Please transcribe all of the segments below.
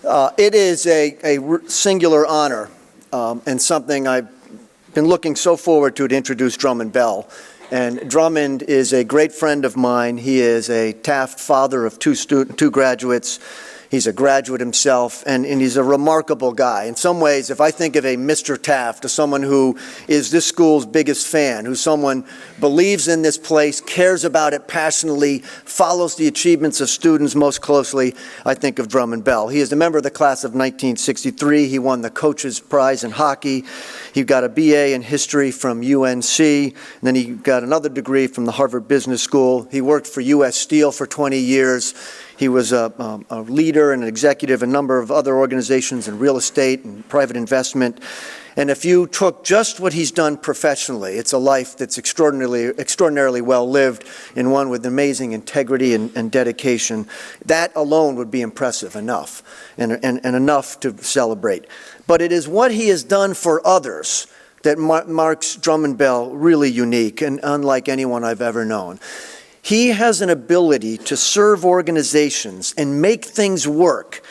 It is a singular honor and something I've been looking so forward to introduce Drummond Bell. And Drummond is a great friend of mine. He is a Taft father of two graduates. He's a graduate himself, and he's a remarkable guy. In some ways, if I think of a Mr. Taft, as someone who is this school's biggest fan, who's someone believes in this place, cares about it passionately, follows the achievements of students most closely, I think of Drummond Bell. He is a member of the class of 1963. He won the Coach's Prize in hockey. He got a BA in history from UNC, and then he got another degree from the Harvard Business School. He worked for U.S. Steel for 20 years. He was a leader and an executive in a number of other organizations in real estate and private investment. And if you took just what he's done professionally, it's a life that's extraordinarily well lived, and one with amazing integrity and dedication. That alone would be impressive enough, and enough to celebrate. But it is what he has done for others that marks Drummond Bell really unique and unlike anyone I've ever known. He has an ability to serve organizations and make things work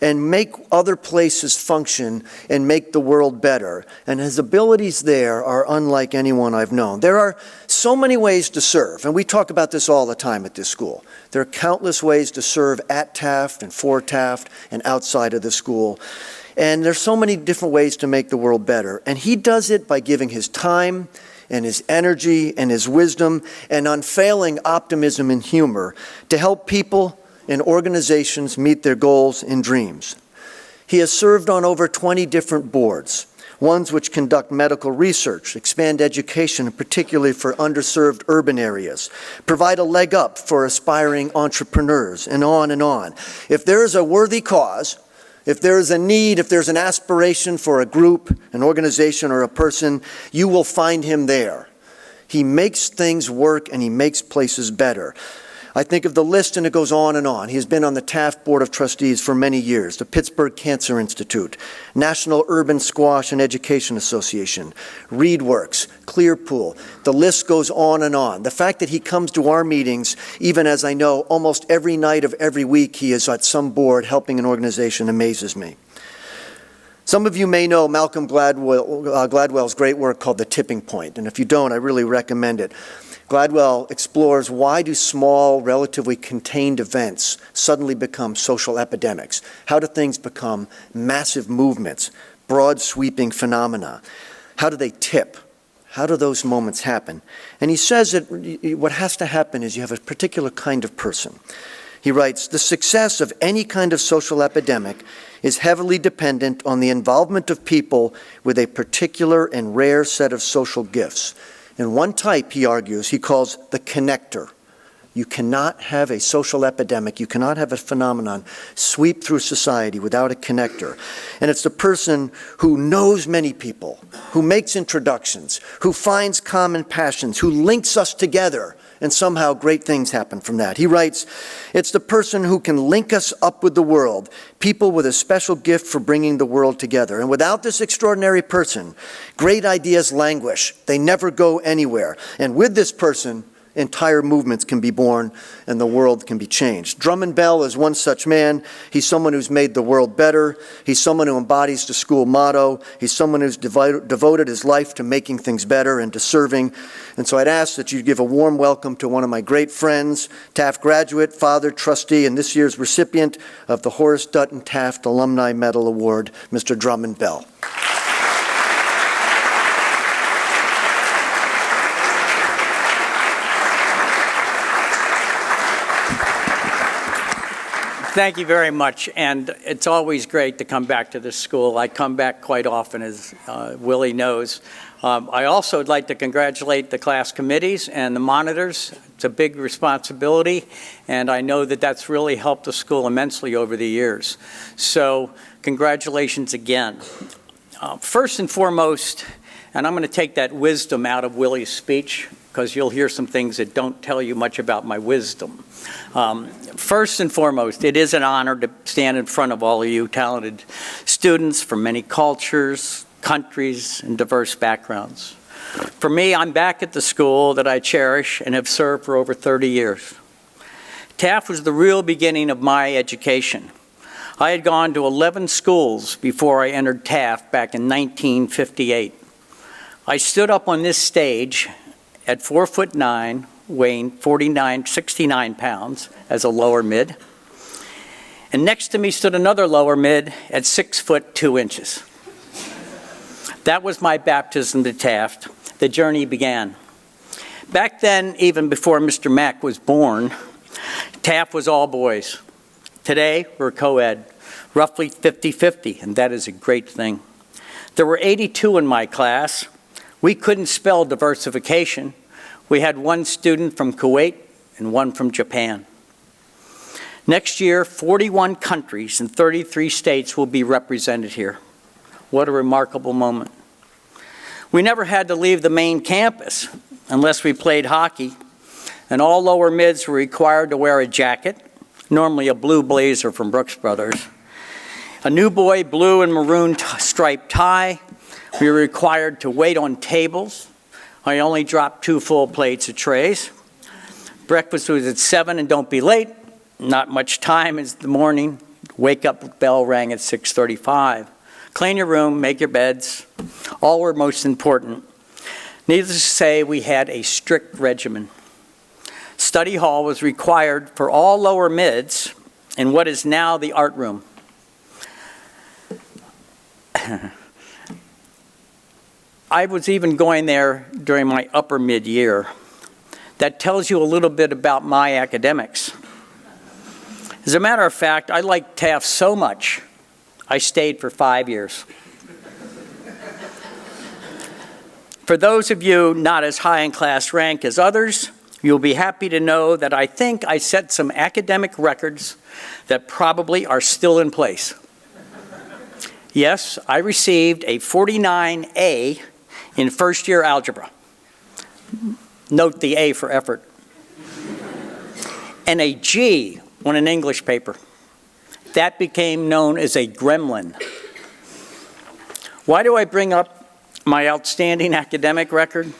and make other places function and make the world better. And his abilities there are unlike anyone I've known. There are so many ways to serve, and we talk about this all the time at this school. There are countless ways to serve at Taft and for Taft and outside of the school. And there's so many different ways to make the world better. And he does it by giving his time and his energy and his wisdom and unfailing optimism and humor to help people and organizations meet their goals and dreams. He has served on over 20 different boards, ones which conduct medical research, expand education, particularly for underserved urban areas, provide a leg up for aspiring entrepreneurs, and on and on. If there is a worthy cause, if there is a need, if there's an aspiration for a group, an organization, or a person, you will find him there. He makes things work and he makes places better. I think of the list and it goes on and on. He has been on the Taft Board of Trustees for many years, the Pittsburgh Cancer Institute, National Urban Squash and Education Association, ReadWorks, Clearpool. The list goes on and on. The fact that he comes to our meetings, even as I know almost every night of every week he is at some board helping an organization, amazes me. Some of you may know Malcolm Gladwell's great work called The Tipping Point, and if you don't, I really recommend it. Gladwell explores why do small, relatively contained events suddenly become social epidemics? How do things become massive movements, broad sweeping phenomena? How do they tip? How do those moments happen? And he says that what has to happen is you have a particular kind of person. He writes, the success of any kind of social epidemic is heavily dependent on the involvement of people with a particular and rare set of social gifts. And one type, he argues, he calls the connector. You cannot have a social epidemic, you cannot have a phenomenon sweep through society without a connector. And it's the person who knows many people, who makes introductions, who finds common passions, who links us together, and somehow great things happen from that. He writes, it's the person who can link us up with the world, people with a special gift for bringing the world together. And without this extraordinary person, great ideas languish. They never go anywhere. And with this person, entire movements can be born and the world can be changed. Drummond Bell is one such man. He's someone who's made the world better. He's someone who embodies the school motto. He's someone who's devoted his life to making things better and to serving. And so I'd ask that you give a warm welcome to one of my great friends, Taft graduate, father, trustee, and this year's recipient of the Horace Dutton Taft Alumni Medal Award, Mr. Drummond Bell. Thank you very much, and it's always great to come back to this school. I come back quite often, as Willie knows. I also would like to congratulate the class committees and the monitors. It's a big responsibility, and I know that that's really helped the school immensely over the years. So congratulations again. First and foremost, and I'm going to take that wisdom out of Willie's speech, because you'll hear some things that don't tell you much about my wisdom. First and foremost, it is an honor to stand in front of all of you talented students from many cultures, countries, and diverse backgrounds. For me, I'm back at the school that I cherish and have served for over 30 years. Taft was the real beginning of my education. I had gone to 11 schools before I entered Taft back in 1958. I stood up on this stage at 4'9", weighing 69 pounds as a lower mid. And next to me stood another lower mid at 6'2". That was my baptism to Taft. The journey began. Back then, even before Mr. Mack was born, Taft was all boys. Today, we're co-ed, roughly 50-50, and that is a great thing. There were 82 in my class. We couldn't spell diversification. We had one student from Kuwait and one from Japan. Next year, 41 countries and 33 states will be represented here. What a remarkable moment. We never had to leave the main campus unless we played hockey, and all lower mids were required to wear a jacket, normally a blue blazer from Brooks Brothers, a New Boy blue and maroon striped tie. We were required to wait on tables. I only dropped 2 full plates of trays. Breakfast was at 7 and don't be late. Not much time is the morning. Wake up bell rang at 6:35. Clean your room, make your beds. All were most important. Needless to say, we had a strict regimen. Study hall was required for all lower mids in what is now the art room. I was even going there during my upper mid-year. That tells you a little bit about my academics. As a matter of fact, I liked Taft so much, I stayed for 5 years. For those of you not as high in class rank as others, you'll be happy to know that I think I set some academic records that probably are still in place. Yes, I received a 49A in first-year algebra. Note the A for effort. And a G on an English paper. That became known as a gremlin. Why do I bring up my outstanding academic record?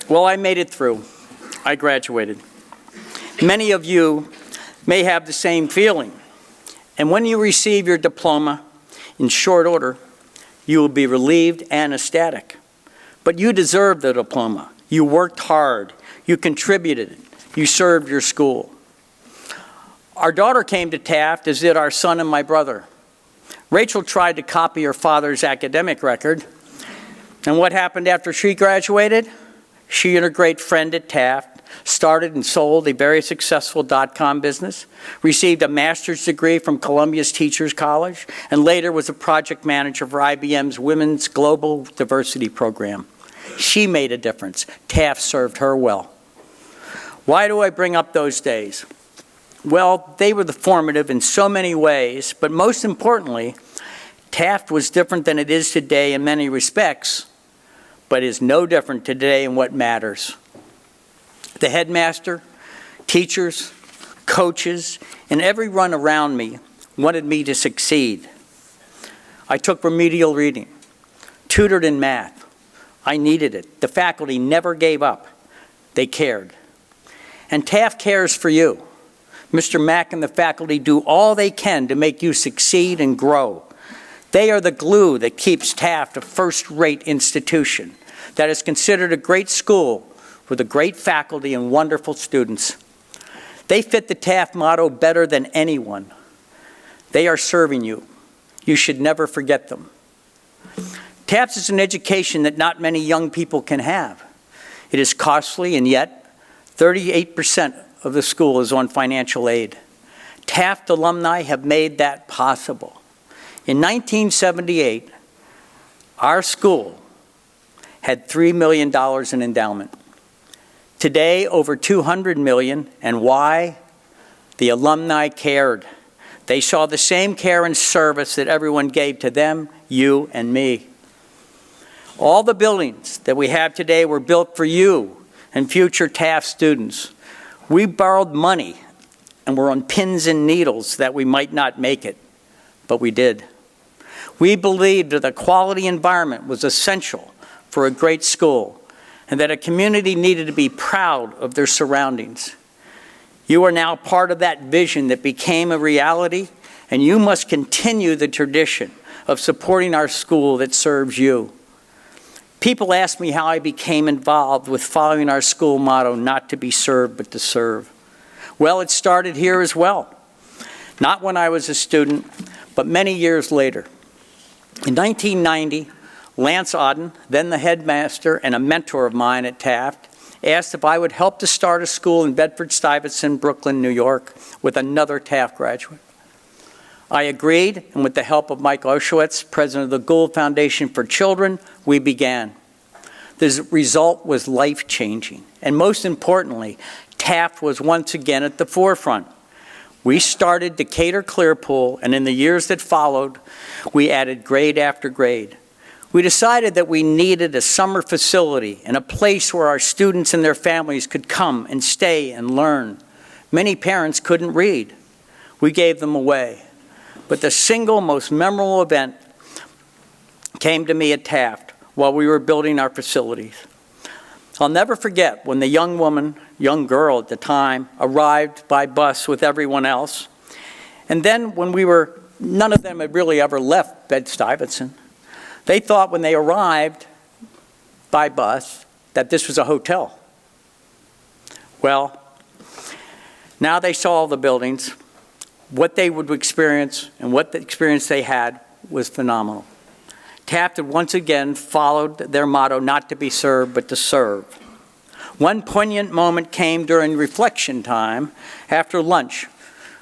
Well, I made it through. I graduated. Many of you may have the same feeling. And when you receive your diploma in short order, you will be relieved and ecstatic. But you deserve the diploma. You worked hard. You contributed. You served your school. Our daughter came to Taft, as did our son and my brother. Rachel tried to copy her father's academic record. And what happened after she graduated? She and her great friend at Taft started and sold a very successful .com business, received a master's degree from Columbia's Teachers College, and later was a project manager for IBM's Women's Global Diversity Program. She made a difference. Taft served her well. Why do I bring up those days? Well, they were formative in so many ways, but most importantly, Taft was different than it is today in many respects, but is no different today in what matters. The headmaster, teachers, coaches, and everyone around me wanted me to succeed. I took remedial reading, tutored in math. I needed it. The faculty never gave up. They cared. And Taft cares for you. Mr. Mack and the faculty do all they can to make you succeed and grow. They are the glue that keeps Taft a first-rate institution that is considered a great school with a great faculty and wonderful students. They fit the Taft motto better than anyone. They are serving you. You should never forget them. Taft is an education that not many young people can have. It is costly, and yet 38% of the school is on financial aid. Taft alumni have made that possible. In 1978, our school had $3 million in endowment. Today, over $200 million, and why? The alumni cared. They saw the same care and service that everyone gave to them, you, and me. All the buildings that we have today were built for you and future Taft students. We borrowed money and were on pins and needles that we might not make it, but we did. We believed that a quality environment was essential for a great school and that a community needed to be proud of their surroundings. You are now part of that vision that became a reality and you must continue the tradition of supporting our school that serves you. People ask me how I became involved with following our school motto, not to be served, but to serve. Well, it started here as well. Not when I was a student, but many years later. In 1990, Lance Dutton, then the headmaster and a mentor of mine at Taft, asked if I would help to start a school in Bedford-Stuyvesant, Brooklyn, New York, with another Taft graduate. I agreed, and with the help of Mike Oshowitz, president of the Gould Foundation for Children, we began. The result was life-changing, and most importantly, Taft was once again at the forefront. We started Decatur Clearpool, and in the years that followed, we added grade after grade. We decided that we needed a summer facility and a place where our students and their families could come and stay and learn. Many parents couldn't read. We gave them away. But the single most memorable event came to me at Taft while we were building our facilities. I'll never forget when the young girl at the time, arrived by bus with everyone else. And then when none of them had really ever left Bed-Stuyvesant. They thought when they arrived by bus that this was a hotel. Well, now they saw all the buildings. What they would experience and what the experience they had was phenomenal. Taft had once again followed their motto, not to be served, but to serve. One poignant moment came during reflection time after lunch,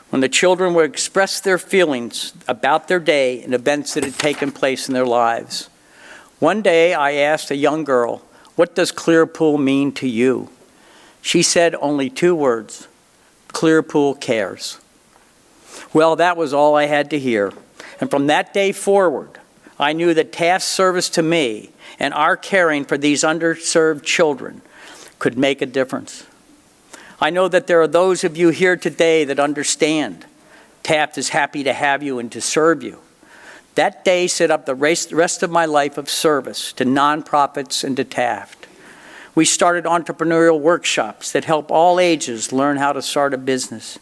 when the children would express their feelings about their day and events that had taken place in their lives. One day I asked a young girl, "What does Clearpool mean to you?" She said only 2 words, "Clearpool cares." Well, that was all I had to hear. And from that day forward, I knew that Taft's service to me and our caring for these underserved children could make a difference. I know that there are those of you here today that understand Taft is happy to have you and to serve you. That day set up the rest of my life of service to nonprofits and to Taft. We started entrepreneurial workshops that help all ages learn how to start a business.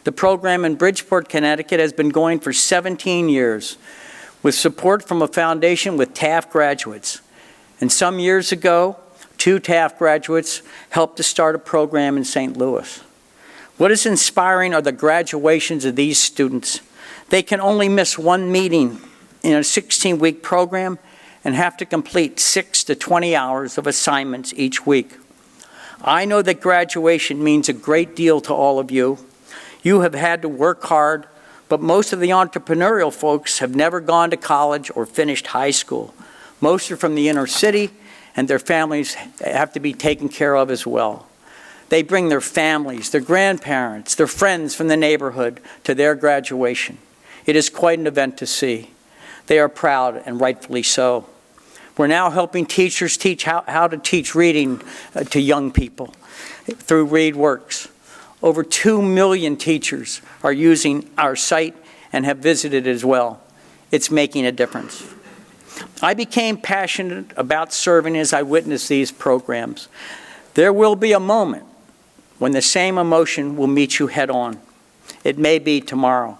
The program in Bridgeport, Connecticut has been going for 17 years with support from a foundation with Taft graduates. And some years ago, 2 Taft graduates helped to start a program in St. Louis. What is inspiring are the graduations of these students. They can only miss 1 meeting in a 16-week program and have to complete 6 to 20 hours of assignments each week. I know that graduation means a great deal to all of you. You have had to work hard, but most of the entrepreneurial folks have never gone to college or finished high school. Most are from the inner city, and their families have to be taken care of as well. They bring their families, their grandparents, their friends from the neighborhood to their graduation. It is quite an event to see. They are proud, and rightfully so. We're now helping teachers teach how to teach reading to young people through ReadWorks. Over 2 million teachers are using our site and have visited as well. It's making a difference. I became passionate about serving as I witnessed these programs. There will be a moment when the same emotion will meet you head on. It may be tomorrow.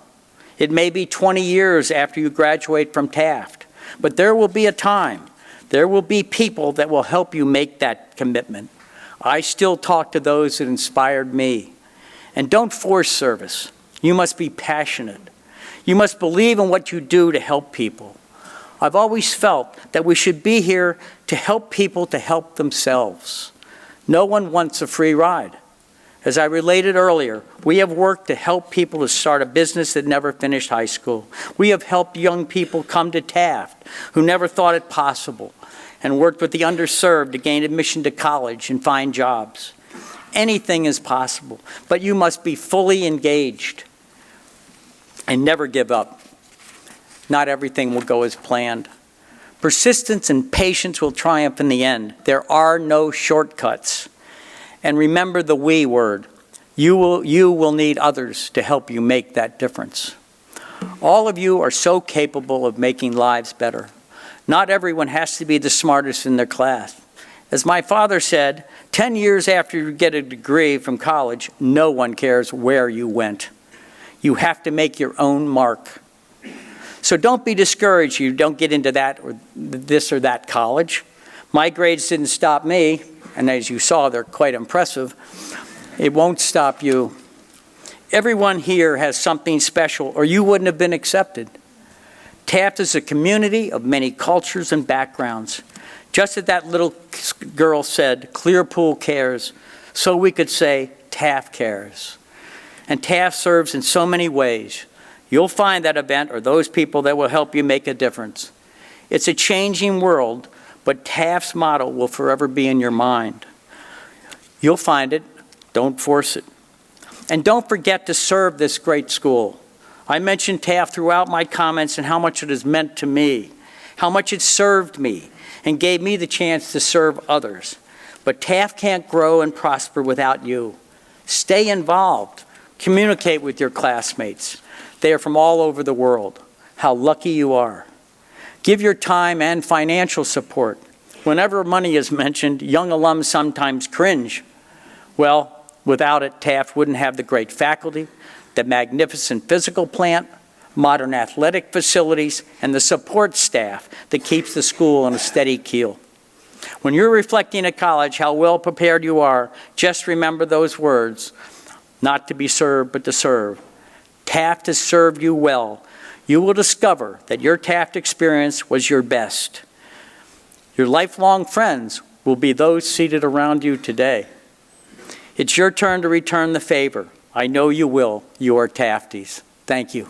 It may be 20 years after you graduate from Taft. But there will be a time. There will be people that will help you make that commitment. I still talk to those that inspired me. And don't force service. You must be passionate. You must believe in what you do to help people. I've always felt that we should be here to help people to help themselves. No one wants a free ride. As I related earlier, we have worked to help people to start a business that never finished high school. We have helped young people come to Taft who never thought it possible, and worked with the underserved to gain admission to college and find jobs. Anything is possible, but you must be fully engaged and never give up. Not everything will go as planned. Persistence and patience will triumph in the end. There are no shortcuts. And remember the we word. You will need others to help you make that difference. All of you are so capable of making lives better. Not everyone has to be the smartest in their class. As my father said, 10 years after you get a degree from college, no one cares where you went. You have to make your own mark. So don't be discouraged you don't get into that or this or that college. My grades didn't stop me, and as you saw, they're quite impressive. It won't stop you. Everyone here has something special, or you wouldn't have been accepted. Taft is a community of many cultures and backgrounds. Just as that little girl said, Clearpool cares, so we could say Taft cares. And Taft serves in so many ways. You'll find that event or those people that will help you make a difference. It's a changing world, but Taft's motto will forever be in your mind. You'll find it. Don't force it. And don't forget to serve this great school. I mentioned Taft throughout my comments and how much it has meant to me, how much it served me, and gave me the chance to serve others. But Taft can't grow and prosper without you. Stay involved. Communicate with your classmates. They are from all over the world. How lucky you are. Give your time and financial support. Whenever money is mentioned, young alums sometimes cringe. Well, without it, Taft wouldn't have the great faculty, the magnificent physical plant, modern athletic facilities, and the support staff that keeps the school on a steady keel. When you're reflecting at college how well prepared you are, just remember those words, not to be served, but to serve. Taft has served you well. You will discover that your Taft experience was your best. Your lifelong friends will be those seated around you today. It's your turn to return the favor. I know you will. You are Tafties. Thank you.